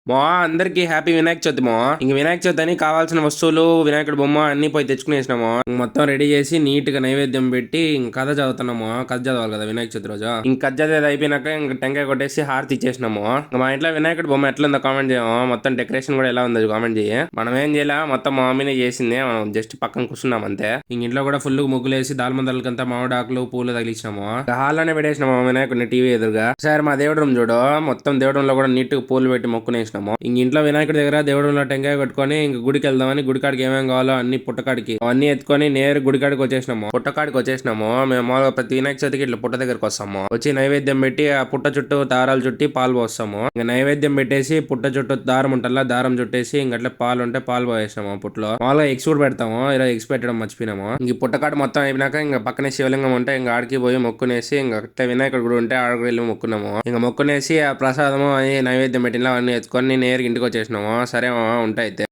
మా అందరికి హ్యాపీ వినాయక చవితి మా. ఇంక వినాయక చవితి అని కావాల్సిన వస్తువులు వినాయకుడి బొమ్మ అన్ని పోయి తెచ్చుకునేసినాము. మొత్తం రెడీ చేసి నీట్ గా నైవేద్యం పెట్టి ఇంక కథ చదువుతున్నాము. కథ చదవాలి కదా వినాయక చవితి రోజు. ఇంక కథ చదివేది అయిపోయినాక ఇంక టెంకాయ కొట్టేసి హారతి ఇచ్చేసినాము. మా ఇంట్లో వినాయకుడి బొమ్మ ఎట్లుందో కామెంట్ చేయము. మొత్తం డెకరేషన్ కూడా ఎలా ఉందో కామెంట్ చేయి. మనం ఏం చేయాల మొత్తం మా మమ్మీనే చేసింది. మనం జస్ట్ పక్కన కూర్చున్నాం అంతే. ఇంక ఇంట్లో కూడా ఫుల్ ముగ్గులేసి దాల్మందలకంతా మామిడాకులు పూలు తగిలించినాము. హాల్ లోనే పెట్టేసినాము వినాయకుడిని టీవీ ఎదురుగా. సరే మా దేవుడు రూమ్ చూడు, మొత్తం దేవుడు రూమ్ లో కూడా నీట్ గా పూలు పెట్టి మొక్కునేసినాము. ఇంక ఇంట్లో వినాయకుడి దగ్గర దేవుడు రూమ్ లో టెంకాయ కొట్టుకొని ఇంక గుడికి వెళ్దామని గుడికాడికి ఏమేమి కావాలో అన్ని పుట్టకాడికి అవన్నీ ఎత్తుకొని నేరు గుడికాడికి వచ్చేసినాము. పుట్టకాడికి వచ్చేసినాము. మేము మామూలుగా ప్రతి వినాయక చవితికి ఇట్లా పుట్ట దగ్గరకు వస్తాము. వచ్చి నైవేద్యం పెట్టి ఆ పుట్ట చుట్టూ దారాలు చుట్టి పాలు పోస్తాము. ఇంకా నైవేద్యం పెట్టేసి పుట్ట చుట్టూ దారం ఉంటల్లా దారం చుట్టేసి ఇంకట్లా పాలు ఉంటే పాలు పోసేసినాము. పుట్టలో మామూలుగా ఎగ్స్ కూడా పెడతాము. ఇలా ఎగ్స్ పెట్టడం మర్చిపోయినాము. ఇంక పుట్టకాడ మొత్తం అయిపోయినాక ఇంకా పక్కనే శివలింగం ఉంటే ఇంకా ఆడికి పోయి మొక్కునేసి ఇంకా వినాయకుడు గుడి ఉంటే ఆడికి వెళ్ళి మొక్కున్నాము. ఇంకా మొక్కునేసి ఆ ప్రసాదము అని నైవేద్యం పెట్టిన అవన్నీ ఎత్తుకొని నేరుగా ఇంటికి వచ్చేసినాము. సరే ఉంటాయి అయితే.